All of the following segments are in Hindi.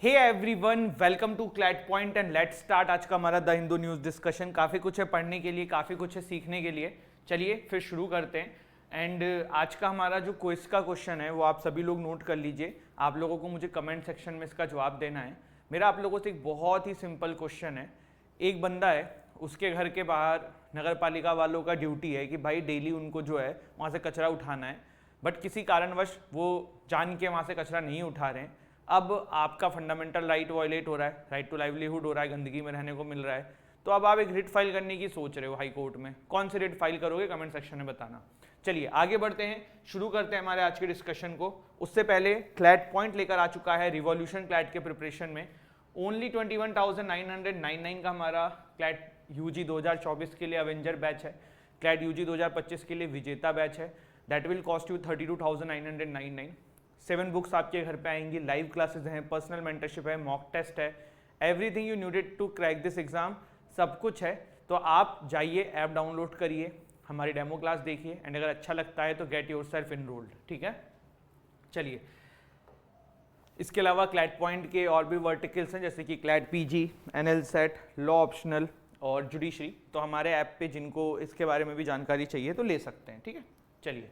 Hey everyone, welcome to CLAT point and let's start. आज का हमारा द हिंदू न्यूज़ डिस्कशन। काफ़ी कुछ है पढ़ने के लिए, काफ़ी कुछ है सीखने के लिए। चलिए फिर शुरू करते हैं। एंड आज का हमारा जो क्विज का क्वेश्चन है वो आप सभी लोग नोट कर लीजिए। आप लोगों को मुझे कमेंट सेक्शन में इसका जवाब देना है। मेरा आप लोगों से एक बहुत ही सिंपल क्वेश्चन है। एक बंदा है, उसके घर के बाहर नगर पालिका वालों का ड्यूटी है कि भाई डेली उनको जो है वहाँ से कचरा उठाना है, बट किसी कारणवश वो जान के वहाँ से कचरा नहीं उठा रहे हैं। अब आपका फंडामेंटल राइट वायलेट हो रहा है, राइट टू लाइवलीहुड हो रहा है, गंदगी में रहने को मिल रहा है। तो अब आप एक रिट फाइल करने की सोच रहे हो हाई कोर्ट में। कौन से रिट फाइल करोगे, कमेंट सेक्शन में बताना। चलिए आगे बढ़ते हैं, शुरू करते हैं हमारे आज के डिस्कशन को। उससे पहले क्लैट पॉइंट लेकर आ चुका है रिवॉल्यूशन क्लैट के प्रिपरेशन में। ओनली 21,999 का हमारा क्लैट यूजी 2024 के लिए अवेंजर बैच है। क्लैट यूजी 2025 के लिए विजेता बैच है। That will cost you 32,999। 7 books आपके घर पे आएंगी, लाइव क्लासेस हैं, पर्सनल मेंटरशिप है, मॉक टेस्ट है, everything you needed to crack this exam, सब कुछ है। तो आप जाइए, ऐप डाउनलोड करिए, हमारी डेमो क्लास देखिए, एंड अगर अच्छा लगता है तो गेट योरसेल्फ एनरोल्ड। ठीक है, चलिए। इसके अलावा क्लैट पॉइंट के और भी वर्टिकल्स हैं, जैसे कि CLAT PG, NL set, law optional और जुडिशरी। तो हमारे ऐप पे जिनको इसके बारे में भी जानकारी चाहिए तो ले सकते हैं। ठीक है, चलिए।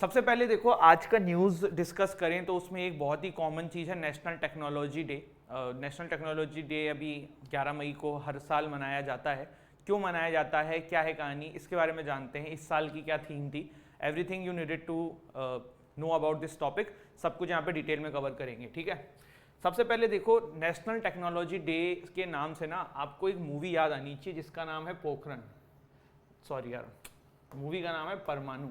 सबसे पहले देखो, आज का न्यूज़ डिस्कस करें तो उसमें एक बहुत ही कॉमन चीज़ है, national technology day. National technology day अभी 11 मई को हर साल मनाया जाता है। क्यों मनाया जाता है, क्या है कहानी, इसके बारे में जानते हैं। इस साल की क्या थीम थी, everything you needed to know about this topic, सब कुछ यहाँ पे डिटेल में कवर करेंगे। ठीक है, सबसे पहले देखो, नेशनल टेक्नोलॉजी डे के नाम से ना आपको एक मूवी याद आनी चाहिए जिसका नाम है पोखरण। सॉरी यार, मूवी का नाम है परमाणु।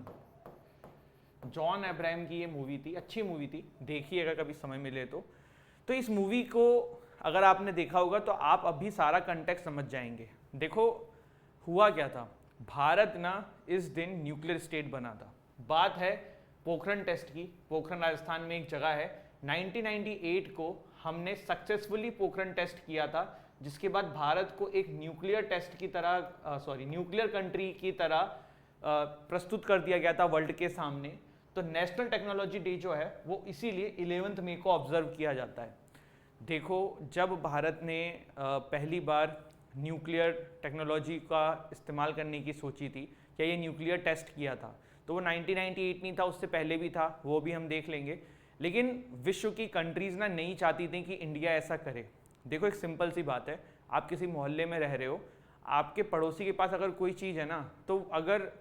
जॉन अब्राहम की ये मूवी थी, अच्छी मूवी थी, देखिएगा कभी समय मिले तो। तो इस मूवी को अगर आपने देखा होगा तो आप अभी सारा कंटेक्स्ट समझ जाएंगे। देखो हुआ क्या था, भारत ना इस दिन न्यूक्लियर स्टेट बना था। बात है पोखरण टेस्ट की। पोखरण राजस्थान में एक जगह है। 1998 को हमने सक्सेसफुली पोखरण टेस्ट किया था, जिसके बाद भारत को एक न्यूक्लियर टेस्ट की तरह न्यूक्लियर कंट्री की तरह प्रस्तुत कर दिया गया था वर्ल्ड के सामने। तो नेशनल टेक्नोलॉजी डे जो है वो इसीलिए 11 मई को ऑब्जर्व किया जाता है। देखो, जब भारत ने पहली बार न्यूक्लियर टेक्नोलॉजी का इस्तेमाल करने की सोची थी, क्या ये न्यूक्लियर टेस्ट किया था, तो वो 1998 नहीं था, उससे पहले भी था, वो भी हम देख लेंगे। लेकिन विश्व की कंट्रीज़ ना नहीं चाहती थी कि इंडिया ऐसा करे। देखो एक सिंपल सी बात है, आप किसी मोहल्ले में रह रहे हो, आपके पड़ोसी के पास अगर कोई चीज़ है ना, तो अगर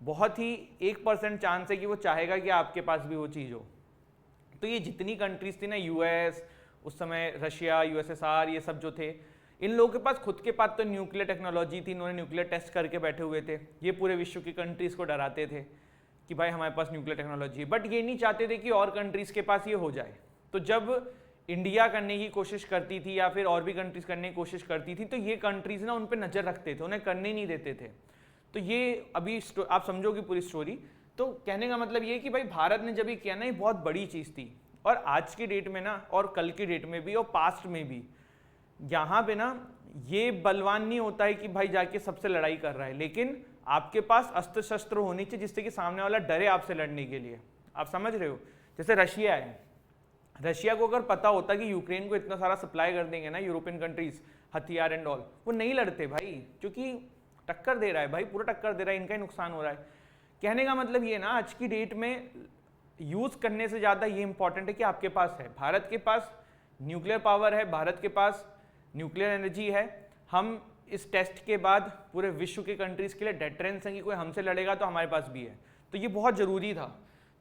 बहुत ही 1% चांस है कि वो चाहेगा कि आपके पास भी वो चीज़ हो। तो ये जितनी कंट्रीज थी ना, यूएस, उस समय रशिया, यूएसएसआर, ये सब जो थे, इन लोगों के पास खुद के पास तो न्यूक्लियर टेक्नोलॉजी थी, इन्होंने न्यूक्लियर टेस्ट करके बैठे हुए थे। ये पूरे विश्व की कंट्रीज को डराते थे कि भाई हमारे पास न्यूक्लियर टेक्नोलॉजी है, बट ये नहीं चाहते थे कि और कंट्रीज के पास ये हो जाए। तो जब इंडिया करने की कोशिश करती थी या फिर और भी कंट्रीज करने की कोशिश करती थी, तो ये कंट्रीज ना उन पर नजर रखते थे, उन्हें करने नहीं देते थे। तो ये अभी आप समझोगे पूरी स्टोरी। तो कहने का मतलब ये कि भाई भारत ने जब ये किया ना, ये बहुत बड़ी चीज़ थी। और आज की डेट में ना, और कल की डेट में भी, और पास्ट में भी, यहाँ पे ना ये बलवान नहीं होता है कि भाई जाके सबसे लड़ाई कर रहा है, लेकिन आपके पास अस्त्र शस्त्र होनी चाहिए जिससे कि सामने वाला डरे आपसे लड़ने के लिए। आप समझ रहे हो, जैसे रशिया है, रशिया को अगर पता होता कि यूक्रेन को इतना सारा सप्लाई कर देंगे ना यूरोपियन कंट्रीज, हथियार एंड ऑल, वो नहीं लड़ते भाई, क्योंकि टक्कर दे रहा है भाई, पूरा टक्कर दे रहा है, इनका ही नुकसान हो रहा है। कहने का मतलब ये ना, आज की डेट में यूज करने से ज्यादा ये इंपॉर्टेंट है कि आपके पास है, भारत के पास न्यूक्लियर पावर है, भारत के पास न्यूक्लियर एनर्जी है। हम इस टेस्ट के बाद पूरे विश्व के कंट्रीज के लिए डेटरेंस है कि कोई हमसे लड़ेगा तो हमारे पास भी है। तो ये बहुत जरूरी था।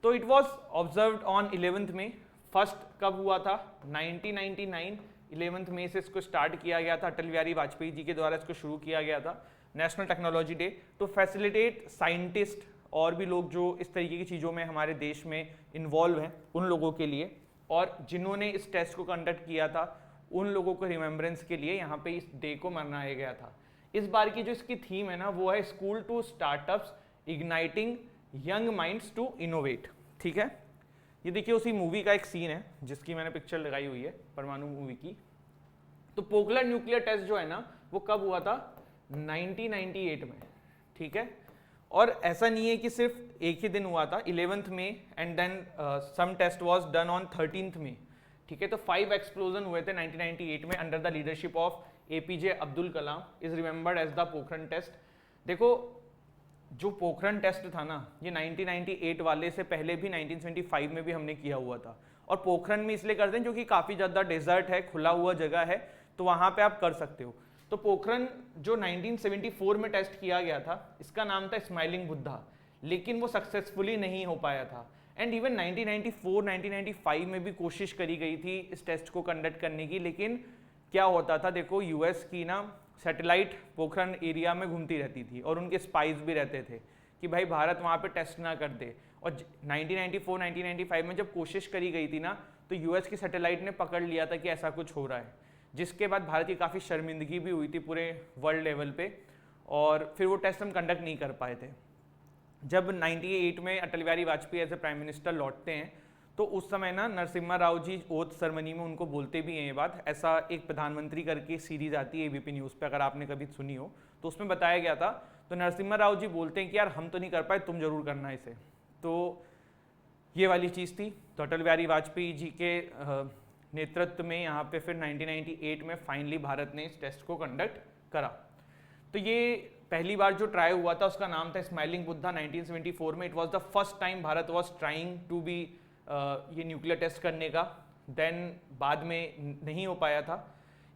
तो it was observed on 11th में। फर्स्ट कब हुआ था, 1999 11th मई से इसको स्टार्ट किया गया था। अटल बिहारी वाजपेयी जी के द्वारा इसको शुरू किया गया था, national technology day, to facilitate scientist और भी लोग जो इस तरीके की चीज़ों में हमारे देश में इन्वॉल्व हैं, उन लोगों के लिए, और जिन्होंने इस टेस्ट को कंडक्ट किया था उन लोगों को रिमेम्बरेंस के लिए यहाँ पे इस डे को मनाया गया था। इस बार की जो इसकी थीम है ना, वो है school to startups igniting young minds to innovate. ठीक है, ये देखिए उसी मूवी का एक सीन है जिसकी मैंने पिक्चर लगाई हुई है, परमाणु मूवी की। तो पोखरण न्यूक्लियर टेस्ट जो है ना, वो कब हुआ था, 1998 में। ठीक है, और ऐसा नहीं है कि सिर्फ एक ही दिन हुआ था, 11th में, and then some test was done on 13th में। ठीक है। तो 5 एक्सप्लोजन हुए थे 1998 में under the leadership of APJ Abdul Kalam, is remembered as the Pokhran test. देखो जो पोखरण टेस्ट था ना, ये 1998 वाले से पहले भी 1975 में भी हमने किया हुआ था। और पोखरण में इसलिए करते हैं क्योंकि काफ़ी ज़्यादा डेजर्ट है, खुला हुआ जगह है, तो वहाँ पे आप कर सकते हो। तो पोखरण जो 1974 में टेस्ट किया गया था, इसका नाम था स्माइलिंग बुद्धा, लेकिन वो सक्सेसफुली नहीं हो पाया था। एंड इवन 1994, 1995 में भी कोशिश करी गई थी इस टेस्ट को कंडक्ट करने की, लेकिन क्या होता था, देखो यूएस की ना सैटेलाइट पोखरण एरिया में घूमती रहती थी और उनके स्पाइस भी रहते थे कि भाई भारत वहाँ पे टेस्ट ना कर दे। और 1994, 1995 में जब कोशिश करी गई थी ना, तो यूएस की सैटेलाइट ने पकड़ लिया था कि ऐसा कुछ हो रहा है, जिसके बाद भारत की काफ़ी शर्मिंदगी भी हुई थी पूरे वर्ल्ड लेवल पे, और फिर वो टेस्ट हम कंडक्ट नहीं कर पाए थे। जब 98 में Atal Bihari Vajpayee as a prime minister लौटते हैं, तो उस समय ना नरसिम्हा राव जी ओथ सेरेमनी में उनको बोलते भी हैं ये बात। ऐसा एक प्रधानमंत्री करके सीरीज आती है एबीपी न्यूज़ पे, अगर आपने कभी सुनी हो तो उसमें बताया गया था। तो नरसिम्हा राव जी बोलते हैं कि यार हम तो नहीं कर पाए, तुम जरूर करना इसे। तो ये वाली चीज़ थी। तो अटल बिहारी वाजपेयी जी के नेतृत्व में यहाँ पे फिर 1998 में फाइनली भारत ने इस टेस्ट को कंडक्ट करा। तो ये पहली बार जो ट्राई हुआ था उसका नाम था स्माइलिंग बुद्धा 1974 में। It was the first time Bharat was trying to be ये न्यूक्लियर टेस्ट करने का, देन बाद में नहीं हो पाया था।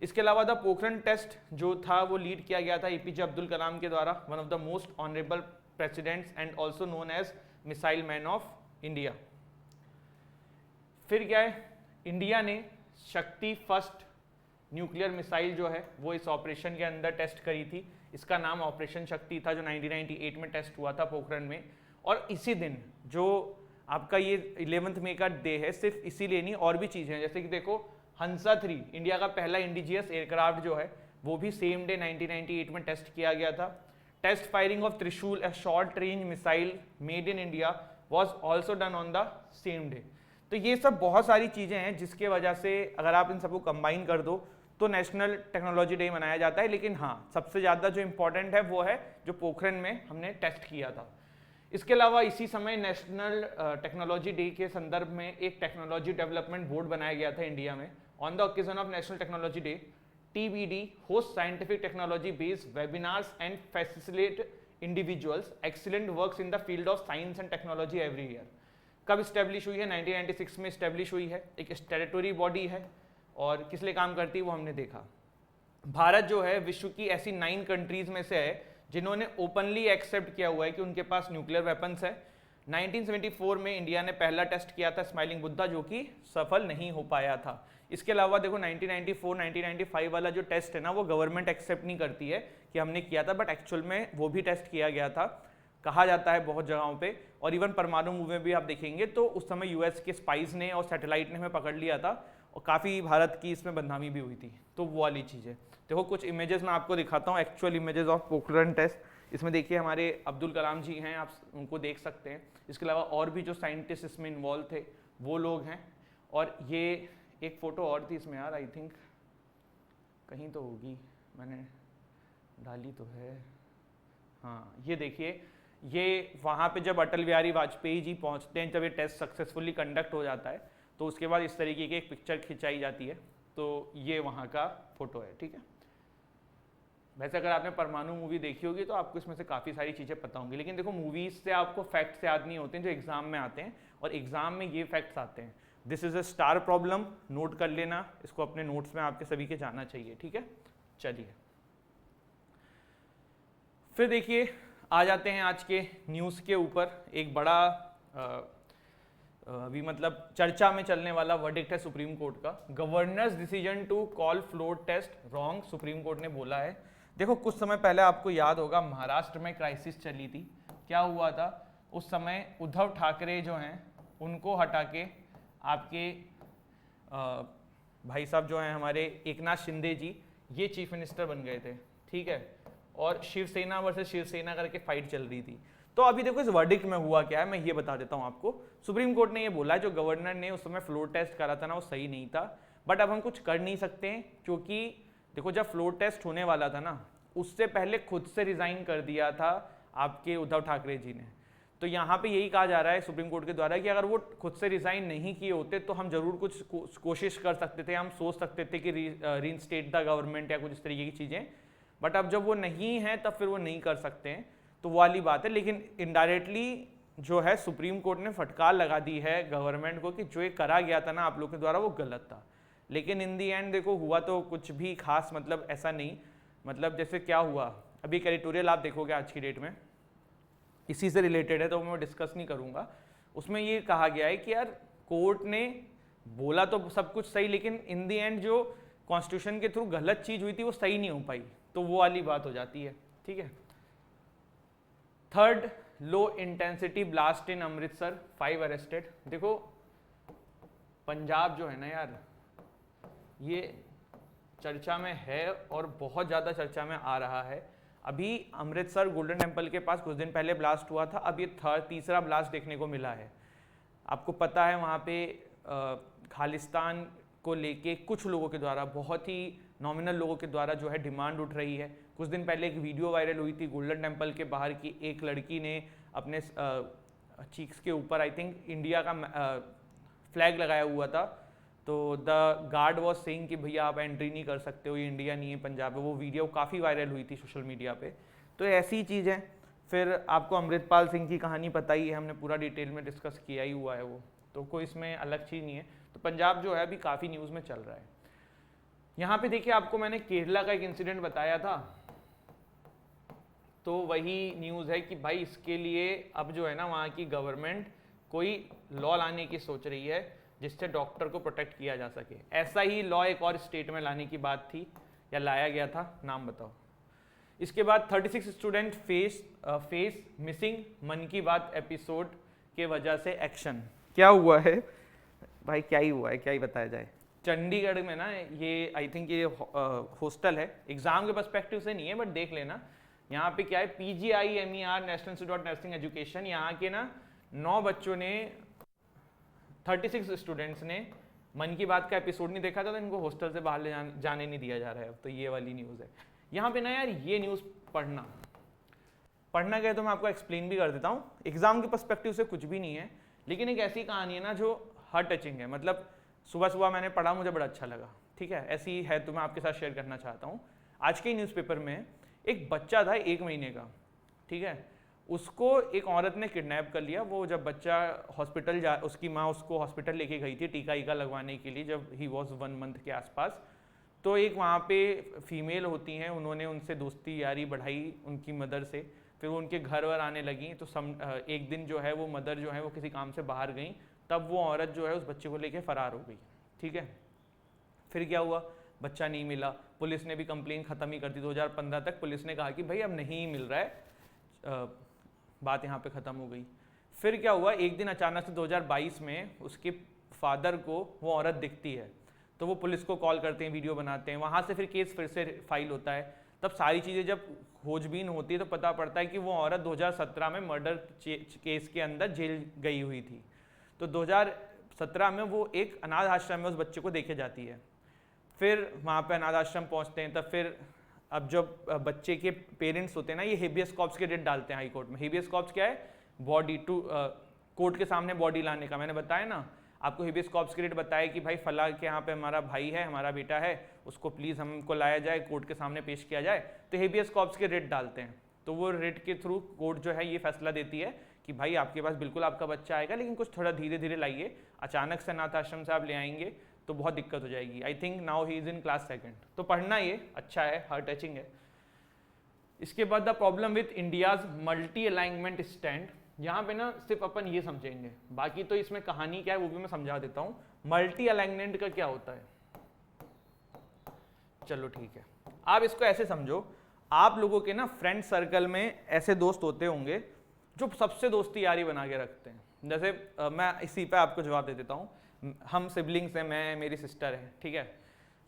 इसके अलावा द पोखरण टेस्ट जो था वो लीड किया गया था एपीजे अब्दुल कलाम के द्वारा, one of the most honourable presidents and also known as missile man of India. फिर क्या है, इंडिया ने शक्ति फर्स्ट न्यूक्लियर मिसाइल जो है वो इस ऑपरेशन के अंदर टेस्ट करी थी। इसका नाम ऑपरेशन शक्ति था, जो 1998 में टेस्ट हुआ था पोखरण में। और इसी दिन जो आपका ये 11 मई का डे है, सिर्फ इसीलिए नहीं और भी चीज़ें हैं, जैसे कि देखो हंसा 3 इंडिया का पहला इंडिजियस एयरक्राफ्ट जो है वो भी सेम डे 1998 में टेस्ट किया गया था। टेस्ट फायरिंग ऑफ त्रिशूल, a short range missile made in India, was also done on the same day. तो ये सब बहुत सारी चीज़ें हैं जिसके वजह से अगर आप इन सबको कंबाइन कर दो तो नेशनल टेक्नोलॉजी डे मनाया जाता है। लेकिन हाँ, सबसे ज़्यादा जो इम्पोर्टेंट है वो है जो पोखरण में हमने टेस्ट किया था। इसके अलावा इसी समय नेशनल टेक्नोलॉजी डे के संदर्भ में एक टेक्नोलॉजी डेवलपमेंट बोर्ड बनाया गया था इंडिया में। On the occasion of national technology day, TBD host scientific technology based webinars and facilitate individuals excellent works in the field of science and technology every year. कब इस्टेब्लिश हुई है? 1996 में इस्टेब्लिश हुई है। एक स्टैट्यूटरी बॉडी है और किस लिए काम करती है वो हमने देखा। भारत जो है विश्व की ऐसी 9 कंट्रीज में से है जिन्होंने ओपनली एक्सेप्ट किया हुआ है कि उनके पास न्यूक्लियर वेपन्स है। 1974 में इंडिया ने पहला टेस्ट किया था स्माइलिंग बुद्धा, जो कि सफल नहीं हो पाया था। इसके अलावा देखो 1994, 1995 वाला जो टेस्ट है ना, वो गवर्नमेंट एक्सेप्ट नहीं करती है कि हमने किया था, बट एक्चुअल में वो भी टेस्ट किया गया था, कहा जाता है बहुत जगहों पे। और इवन परमाणु मूव में भी आप देखेंगे तो उस समय यूएस के स्पाइस ने और सैटेलाइट ने हमें पकड़ लिया था और काफ़ी भारत की इसमें बदनामी भी हुई थी। तो वो वाली चीज़ है। देखो कुछ इमेजेस मैं आपको दिखाता हूँ, actual images of Pokhran test. इसमें देखिए हमारे अब्दुल कलाम जी हैं, आप उनको देख सकते हैं। इसके अलावा और भी जो साइंटिस्ट इसमें इन्वॉल्व थे वो लोग हैं। और ये एक फ़ोटो और थी इसमें यार, आई थिंक कहीं तो होगी, मैंने डाली तो है, हाँ ये देखिए, ये वहाँ पे जब अटल बिहारी वाजपेयी जी पहुँचते हैं, जब ये टेस्ट सक्सेसफुली कंडक्ट हो जाता है, तो उसके बाद इस तरीके की एक पिक्चर खिंचाई जाती है। तो ये वहाँ का फोटो है, ठीक है। वैसे अगर आपने परमाणु मूवी देखी होगी तो आपको इसमें से काफ़ी सारी चीज़ें पता होंगी, लेकिन देखो मूवीज़ से आपको फैक्ट्स याद नहीं होते हैं जो एग्जाम में आते हैं, और एग्जाम में ये फैक्ट्स आते हैं। This is a star problem, note कर लेना इसको, अपने नोट्स में आपके सभी के जाना चाहिए, ठीक है। चलिए फिर देखिए आ जाते हैं आज के न्यूज़ के ऊपर। एक बड़ा अभी मतलब चर्चा में चलने वाला वर्डिक्ट है सुप्रीम कोर्ट का। Governor's decision to call floor test wrong, supreme court ने बोला है। देखो कुछ समय पहले आपको याद होगा महाराष्ट्र में क्राइसिस चली थी। क्या हुआ था उस समय? उद्धव ठाकरे जो हैं उनको हटा के आपके भाई साहब जो हैं हमारे एकनाथ शिंदे जी, ये चीफ मिनिस्टर बन गए थे, ठीक है। और शिवसेना वर्सेस शिवसेना करके फाइट चल रही थी। तो अभी देखो इस वर्डिक्ट में हुआ क्या है, मैं ये बता देता हूँ आपको। सुप्रीम कोर्ट ने ये बोला है जो गवर्नर ने उस समय फ्लोर टेस्ट करा था ना, वो सही नहीं था, बट अब हम कुछ कर नहीं सकते हैं, क्योंकि देखो जब फ्लोर टेस्ट होने वाला था ना, उससे पहले खुद से रिजाइन कर दिया था आपके उद्धव ठाकरे जी ने। तो यहाँ पे यही कहा जा रहा है सुप्रीम कोर्ट के द्वारा कि अगर वो खुद से रिजाइन नहीं किए होते तो हम जरूर कुछ कोशिश कर सकते थे, हम सोच सकते थे कि रीइंस्टेट द गवर्नमेंट या कुछ इस तरीके की चीज़ें, बट अब जब वो नहीं है तब फिर वो नहीं कर सकते हैं, तो वो वाली बात है। लेकिन इनडायरेक्टली जो है सुप्रीम कोर्ट ने फटकार लगा दी है गवर्नमेंट को कि जो ये करा गया था ना आप लोग के द्वारा वो गलत था। लेकिन इन दी एंड देखो हुआ तो कुछ भी खास मतलब ऐसा नहीं, मतलब जैसे क्या हुआ अभी एक एडिटोरियल आप देखोगे आज की डेट में, इसी से रिलेटेड है तो मैं डिस्कस नहीं करूंगा, उसमें ये कहा गया है कि यार कोर्ट ने बोला तो सब कुछ सही, लेकिन इन दी एंड जो कॉन्स्टिट्यूशन के थ्रू गलत चीज हुई थी वो सही नहीं हो पाई, तो वो वाली बात हो जाती है। ठीक है। Third, low intensity blast in Amritsar, 5 arrested. देखो पंजाब जो है ना यार, ये चर्चा में है और बहुत ज़्यादा चर्चा में आ रहा है। अभी अमृतसर गोल्डन टेम्पल के पास कुछ दिन पहले ब्लास्ट हुआ था, अब ये तीसरा ब्लास्ट देखने को मिला है। आपको पता है वहाँ पे खालिस्तान को लेके कुछ लोगों के द्वारा, बहुत ही नॉमिनल लोगों के द्वारा जो है डिमांड उठ रही है। कुछ दिन पहले एक वीडियो वायरल हुई थी गोल्डन टेम्पल के बाहर की, एक लड़की ने अपने चीक्स के ऊपर आई थिंक इंडिया का फ्लैग लगाया हुआ था, तो द गार्ड वॉज सेइंग कि भैया आप एंट्री नहीं कर सकते हो, ये इंडिया नहीं है पंजाब है। वो वीडियो काफ़ी वायरल हुई थी सोशल मीडिया पे। तो ऐसी ही चीज़ है। फिर आपको अमृतपाल सिंह की कहानी पता ही है, हमने पूरा डिटेल में डिस्कस किया ही हुआ है वो, तो कोई इसमें अलग चीज़ नहीं है। तो पंजाब जो है अभी काफ़ी न्यूज़ में चल रहा है। यहाँ पे देखिए आपको मैंने केरला का एक इंसिडेंट बताया था, तो वही न्यूज़ है कि भाई इसके लिए अब जो है ना वहाँ की गवर्नमेंट कोई लॉ लाने की सोच रही है जिससे डॉक्टर को प्रोटेक्ट किया जा सके। ऐसा ही लॉ एक और स्टेट में लाने की बात थी या लाया गया था, नाम बताओ। इसके बाद 36 स्टूडेंट फेस मिसिंग मन की बात एपिसोड के वजह से एक्शन। क्या हुआ है भाई, क्या ही हुआ है, क्या ही बताया जाए। चंडीगढ़ में ना ये आई थिंक ये हॉस्टल है, एग्जाम के पर्सपेक्टिव से नहीं है बट देख लेना। यहाँ पे क्या है, PGIMER national institute of nursing education, यहाँ के ना 9 बच्चों ने 36 स्टूडेंट्स ने मन की बात का एपिसोड नहीं देखा था, तो इनको हॉस्टल से बाहर ले जाने नहीं दिया जा रहा है। अब तो ये वाली न्यूज़ है। यहाँ पे ना यार ये न्यूज़ पढ़ना गया तो मैं आपको एक्सप्लेन भी कर देता हूँ। एग्जाम के पर्सपेक्टिव से कुछ भी नहीं है, लेकिन एक ऐसी कहानी है ना जो हार्ट टचिंग है। मतलब सुबह सुबह मैंने पढ़ा, मुझे बड़ा अच्छा लगा। ठीक है, ऐसी है तो मैं आपके साथ शेयर करना चाहता हूँ। आज के न्यूज़पेपर में एक बच्चा था 1 महीने का, ठीक है, उसको एक औरत ने किडनैप कर लिया। वो जब बच्चा हॉस्पिटल उसकी माँ उसको हॉस्पिटल लेके गई थी टीका ईका लगवाने के लिए, जब ही वॉज 1 मंथ के आसपास, तो एक वहाँ पे फीमेल होती हैं, उन्होंने उनसे दोस्ती यारी बढ़ाई उनकी मदर से। फिर वो उनके घर वर आने लगी, तो एक दिन जो है वो मदर जो है वो किसी काम से बाहर गई, तब वो औरत जो है उस बच्चे को लेके फरार हो गई। ठीक है, फिर क्या हुआ, बच्चा नहीं मिला, पुलिस ने भी कंप्लेन ख़त्म ही कर दी। 2015 तक पुलिस ने कहा कि भाई अब नहीं मिल रहा है, बात यहाँ पे ख़त्म हो गई। फिर क्या हुआ, एक दिन अचानक से 2022 में उसके फादर को वो औरत दिखती है, तो वो पुलिस को कॉल करते हैं, वीडियो बनाते हैं, वहाँ से फिर केस फिर से फाइल होता है। तब सारी चीज़ें जब खोजबीन होती है तो पता पड़ता है कि वो औरत 2017 में मर्डर केस के अंदर जेल गई हुई थी। तो 2017 में वो एक अनाथ आश्रम में उस बच्चे को देखे जाती है। फिर वहाँ पे अनाथ आश्रम पहुँचते हैं, तब फिर अब जब बच्चे के पेरेंट्स होते हैं ना, ये हेबियस कॉर्प्स के रिट डालते हैं हाई कोर्ट में। हेबियस कॉर्प्स क्या है, बॉडी टू कोर्ट के सामने बॉडी लाने का। मैंने बताया ना आपको, हेबियस कॉर्प्स के रिट बताया कि भाई फला के यहाँ पे हमारा भाई है, हमारा बेटा है, उसको प्लीज़ हमको लाया जाए, कोर्ट के सामने पेश किया जाए, तो हेबियस कॉर्प्स के रिट डालते हैं। तो वो रिट के थ्रू कोर्ट जो है ये फैसला देती है कि भाई आपके पास बिल्कुल आपका बच्चा आएगा, लेकिन कुछ थोड़ा धीरे धीरे लाइए, अचानक से अनाथ आश्रम से आप ले आएंगे तो बहुत दिक्कत हो जाएगी। I think now he is in class 2। तो पढ़ना ये अच्छा है, हार्ट टचिंग है। इसके बाद the problem with India's multi alignment stand. यहाँ पे ना सिर्फ अपन ये समझेंगे, बाकी तो इसमें कहानी क्या है वो भी मैं समझा देता हूँ। मल्टी अलाइनमेंट का क्या होता है, चलो ठीक है, आप इसको ऐसे समझो, आप लोगों के ना फ्रेंड सर्कल में ऐसे दोस्त होते होंगे जो सबसे दोस्ती यारी बना के रखते हैं। जैसे मैं इसी पे आपको जवाब दे देता हूँ। हम सिबलिंग्स हैं, मैं, मेरी सिस्टर है, ठीक है,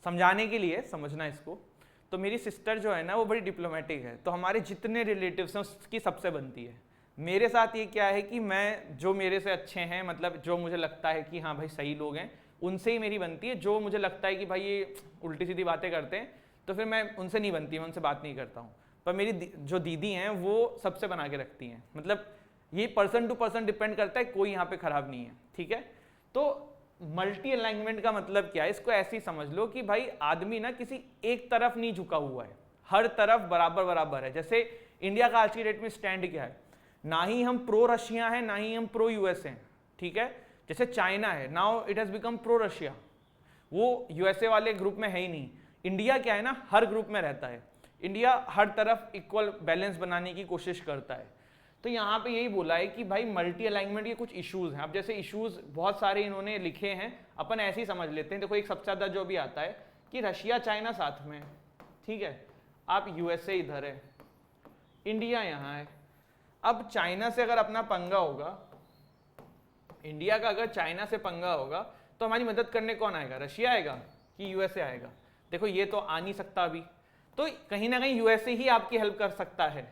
समझाने के लिए समझना इसको। तो मेरी सिस्टर जो है ना वो बड़ी डिप्लोमेटिक है, तो हमारे जितने रिलेटिव्स हैं उसकी सबसे बनती है। मेरे साथ ये क्या है कि मैं जो मेरे से अच्छे हैं, मतलब जो मुझे लगता है कि हाँ भाई सही लोग हैं, उनसे ही मेरी बनती है। जो मुझे लगता है कि भाई ये उल्टी सीधी बातें करते हैं तो फिर मैं उनसे नहीं बनती, मैं उनसे बात नहीं करता हूँ। पर मेरी जो दीदी हैं वो सबसे बना के रखती हैं। मतलब ये पर्सन टू पर्सन डिपेंड करता है, कोई यहाँ पे खराब नहीं है, ठीक है। तो मल्टी अलाइनमेंट का मतलब क्या है, इसको ऐसे ही समझ लो कि भाई आदमी ना किसी एक तरफ नहीं झुका हुआ है, हर तरफ बराबर बराबर है। जैसे इंडिया का आज की डेट में स्टैंड क्या है, ना ही हम प्रो रशिया हैं ना ही हम प्रो यूएस हैं, ठीक है। जैसे चाइना है, now it has become pro Russia, वो यूएसए वाले ग्रुप में है ही नहीं। इंडिया क्या है ना, हर ग्रुप में रहता है। इंडिया हर तरफ इक्वल बैलेंस बनाने की कोशिश करता है। तो यहाँ पे यही बोला है कि भाई मल्टी अलाइनमेंट के कुछ इश्यूज हैं। अब जैसे इश्यूज बहुत सारे इन्होंने लिखे हैं, अपन ऐसे ही समझ लेते हैं। देखो एक सबसे ज्यादा जो भी आता है कि रशिया चाइना साथ में, ठीक है, आप यूएसए इधर है, इंडिया यहाँ है। अब चाइना से अगर अपना पंगा होगा, इंडिया का अगर चाइना से पंगा होगा तो हमारी मदद करने कौन आएगा, रशिया आएगा कि यूएसए आएगा? देखो ये तो आ नहीं सकता अभी, तो कहीं ना कहीं यूएसए ही आपकी हेल्प कर सकता है।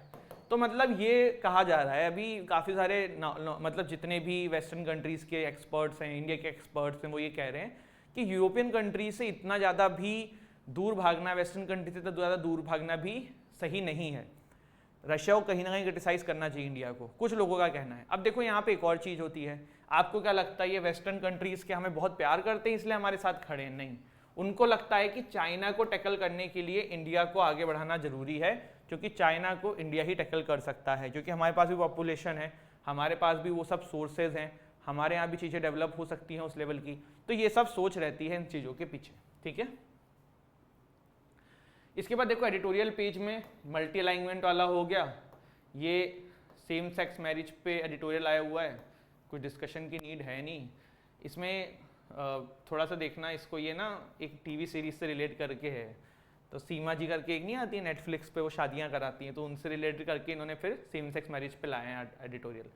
तो मतलब ये कहा जा रहा है अभी काफ़ी सारे मतलब जितने भी वेस्टर्न कंट्रीज़ के एक्सपर्ट्स हैं, इंडिया के एक्सपर्ट्स हैं, वो ये कह रहे हैं कि यूरोपियन कंट्री से इतना ज़्यादा भी दूर भागना, वेस्टर्न कंट्री से तो ज़्यादा दूर भागना भी सही नहीं है। रशिया को कहीं ना कहीं क्रिटिसाइज करना चाहिए इंडिया को, कुछ लोगों का कहना है। अब देखो यहाँ पे एक और चीज़ होती है, आपको क्या लगता है ये वेस्टर्न कंट्रीज़ के हमें बहुत प्यार करते हैं इसलिए हमारे साथ खड़े हैं? नहीं, उनको लगता है कि चाइना को टैकल करने के लिए इंडिया को आगे बढ़ाना जरूरी है, क्योंकि चाइना को इंडिया ही टैकल कर सकता है, क्योंकि हमारे पास भी पॉपुलेशन है, हमारे पास भी वो सब सोर्सेज हैं, हमारे यहाँ भी चीज़ें डेवलप हो सकती हैं उस लेवल की। तो ये सब सोच रहती है इन चीज़ों के पीछे, ठीक है। इसके बाद देखो एडिटोरियल पेज में मल्टी अलाइनमेंट वाला हो गया, ये सेम सेक्स मैरिज पे एडिटोरियल आया हुआ है, कुछ डिस्कशन की नीड है नहीं इसमें। थोड़ा सा देखना इसको, ये ना एक टीवी सीरीज से रिलेट करके है। तो सीमा जी करके एक नहीं आती है नेटफ्लिक्स पे, वो शादियां कराती हैं, तो उनसे रिलेटेड करके इन्होंने फिर सेम सेक्स मैरिज पे लाए हैं एडिटोरियल।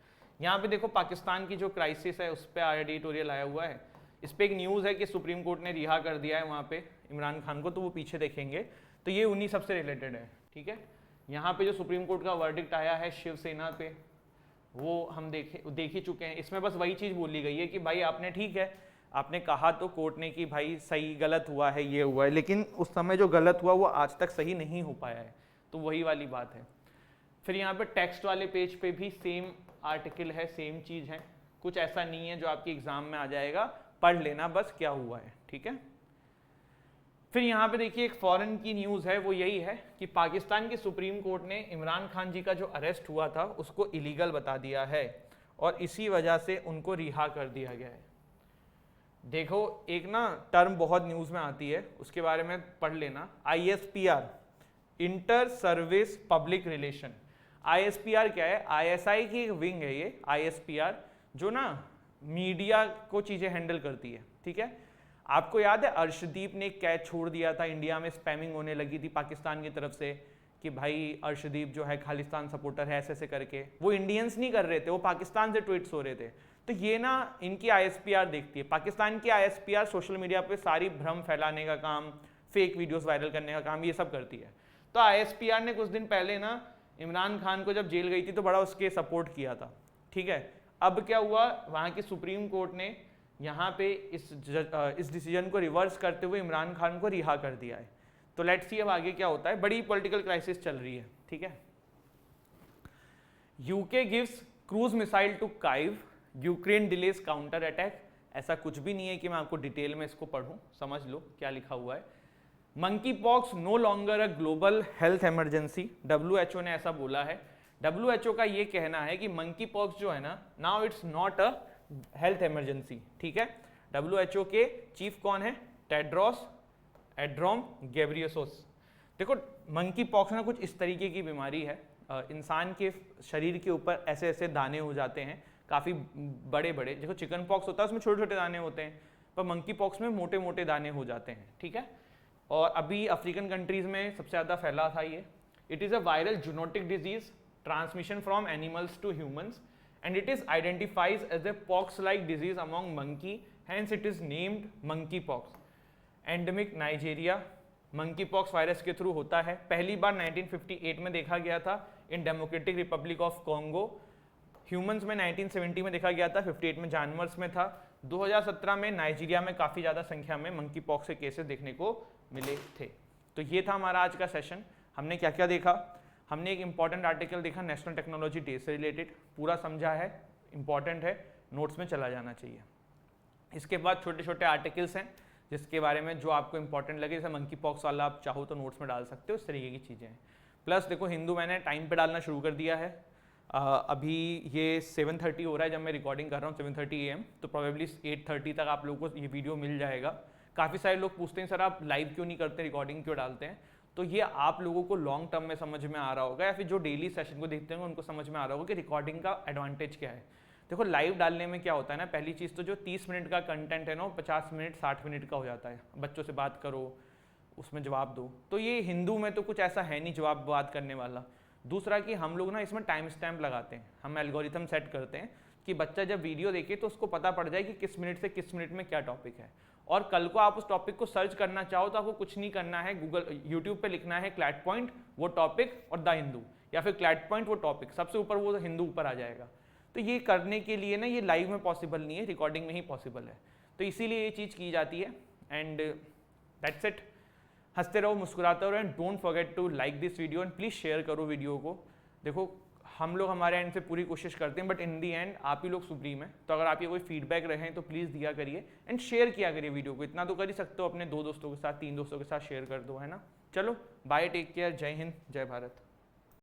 यहाँ पे देखो पाकिस्तान की जो क्राइसिस है उस पर एडिटोरियल आया हुआ है। इस पर एक न्यूज़ है कि सुप्रीम कोर्ट ने रिहा कर दिया है वहाँ पे इमरान खान को, तो वो पीछे देखेंगे, तो ये उन्हीं सबसे रिलेटेड है, ठीक है। यहाँ पे जो सुप्रीम कोर्ट का वर्डिक्ट आया है शिवसेना पे, वो हम देख ही चुके हैं। इसमें बस वही चीज़ बोली गई है कि भाई आपने ठीक है, आपने कहा तो कोर्ट ने कि भाई सही गलत हुआ है, ये हुआ है, लेकिन उस समय जो गलत हुआ वो आज तक सही नहीं हो पाया है, तो वही वाली बात है। फिर यहाँ पे टेक्स्ट वाले पेज पे भी सेम आर्टिकल है, सेम चीज़ है, कुछ ऐसा नहीं है जो आपके एग्जाम में आ जाएगा, पढ़ लेना बस क्या हुआ है, ठीक है। फिर यहाँ पे देखिए एक फॉरेन की न्यूज़ है, वो यही है कि पाकिस्तान की सुप्रीम कोर्ट ने इमरान खान जी का जो अरेस्ट हुआ था उसको इलीगल बता दिया है और इसी वजह से उनको रिहा कर दिया गया है। देखो एक ना टर्म बहुत न्यूज़ में आती है, उसके बारे में पढ़ लेना, ISPR, inter service public relation. ISPR क्या है? ISI की एक विंग है ये ISPR, जो ना मीडिया को चीज़ें हैंडल करती है, ठीक है। आपको याद है अर्शदीप ने एक कैच छोड़ दिया था, इंडिया में स्पैमिंग होने लगी थी पाकिस्तान की तरफ से कि भाई अर्शदीप जो है खालिस्तान सपोर्टर है, ऐसे ऐसे करके। वो इंडियंस नहीं कर रहे थे, वो पाकिस्तान से ट्वीट्स हो रहे थे। तो ये ना इनकी ISPR देखती है, पाकिस्तान की ISPR सोशल मीडिया पे सारी भ्रम फैलाने का काम, फेक वीडियोस वायरल करने का काम, ये सब करती है। तो ISPR ने कुछ दिन पहले ना इमरान खान को जब जेल गई थी तो बड़ा उसके सपोर्ट किया था, ठीक है। अब क्या हुआ, वहाँ की सुप्रीम कोर्ट ने यहाँ पे इस डिसीजन को रिवर्स करते हुए इमरान खान को रिहा कर दिया है। तो लेट्स सी अब आगे क्या होता है, बड़ी पॉलिटिकल क्राइसिस चल रही है, ठीक है। UK gives cruise missile to Kyiv, Ukraine delays counter attack. ऐसा कुछ भी नहीं है कि मैं आपको डिटेल में इसको पढ़ूं, समझ लो क्या लिखा हुआ है। Monkey pox no longer a global health emergency, WHO ने ऐसा बोला है। WHO का ये कहना है कि मंकी पॉक्स जो है ना, now it's not a health emergency, ठीक है। WHO के चीफ कौन है? टेड्रोस एड्रोम गेब्रियसोस। देखो मंकी पॉक्स ना कुछ इस तरीके की बीमारी है, इंसान के शरीर के ऊपर ऐसे ऐसे दाने हो जाते हैं, काफ़ी बड़े बड़े। देखो चिकन पॉक्स होता है उसमें छोटे छोटे दाने होते हैं, पर मंकी पॉक्स में मोटे मोटे दाने हो जाते हैं, ठीक है। और अभी अफ्रीकन कंट्रीज़ में सबसे ज़्यादा फैला था ये। It is a viral zoonotic disease, transmission from animals to humans, and it is identified as a pox-like disease among monkey, hence it is named monkeypox. Endemic Nigeria, monkeypox virus के थ्रू होता है। पहली बार 1958 में देखा गया था in democratic Republic of Congo. Humans में 1970 में देखा गया था, 58 में जानवर्स में था। 2017 में नाइजीरिया में काफ़ी ज़्यादा संख्या में monkeypox के केसेस देखने को मिले थे। तो ये था हमारा आज का सेशन। हमने क्या क्या देखा? हमने एक इंपॉर्टेंट आर्टिकल देखा नेशनल टेक्नोलॉजी डे से रिलेटेड, पूरा समझा है, इंपॉर्टेंट है, नोट्स में चला जाना चाहिए। इसके बाद छोटे छोटे आर्टिकल्स हैं जिसके बारे में जो आपको इंपॉर्टेंट लगे, जैसे मंकी पॉक्स वाला आप चाहो तो नोट्स में डाल सकते हो, इस तरीके की चीज़ें हैं। प्लस देखो हिंदू मैंने टाइम पे डालना शुरू कर दिया है। अभी ये 7:30 हो रहा है जब मैं रिकॉर्डिंग कर रहा हूँ, 7:30 AM, तो प्रोबेबली 8:30 तक आप लोगों को ये वीडियो मिल जाएगा। काफ़ी सारे लोग पूछते हैं सर आप लाइव क्यों नहीं करते, रिकॉर्डिंग क्यों डालते हैं, तो ये आप लोगों को लॉन्ग टर्म में समझ में आ रहा होगा, या फिर जो डेली सेशन को देखते होंगे उनको समझ में आ रहा होगा कि रिकॉर्डिंग का एडवांटेज क्या है। देखो लाइव डालने में क्या होता है ना, पहली चीज़ तो जो 30 मिनट का कंटेंट है ना, 50 मिनट 60 मिनट का हो जाता है। बच्चों से बात करो, उसमें जवाब दो, तो ये हिंदू में तो कुछ ऐसा है नहीं जवाब बात करने वाला। दूसरा कि हम लोग ना इसमें टाइम स्टैम्प लगाते हैं, हम एल्गोरिथम सेट करते हैं कि बच्चा जब वीडियो देखे तो उसको पता पड़ जाए कि किस मिनट से किस मिनट में क्या टॉपिक है। और कल को आप उस टॉपिक को सर्च करना चाहो तो आपको कुछ नहीं करना है, गूगल यूट्यूब पे लिखना है क्लैट पॉइंट वो टॉपिक और द हिंदू, या फिर क्लैट पॉइंट वो टॉपिक, सबसे ऊपर वो हिंदू ऊपर आ जाएगा। तो ये करने के लिए ना ये लाइव में पॉसिबल नहीं है, रिकॉर्डिंग में ही पॉसिबल है, तो इसीलिए ये चीज़ की जाती है। एंड दैट्स इट, हंसते रहो मुस्कुराते रहो, and don't forget to like this video and please share करो वीडियो को। देखो हम लोग हमारे एंड से पूरी कोशिश करते हैं, बट इन दी एंड आप ही लोग सुप्रीम है, तो अगर आप ये कोई फीडबैक रहे तो प्लीज़ दिया करिए एंड शेयर किया करिए वीडियो को। इतना तो कर ही सकते हो, अपने 2 दोस्तों के साथ 3 दोस्तों के साथ शेयर कर दो, है ना। चलो बाय, टेक केयर, जय हिंद, जय भारत।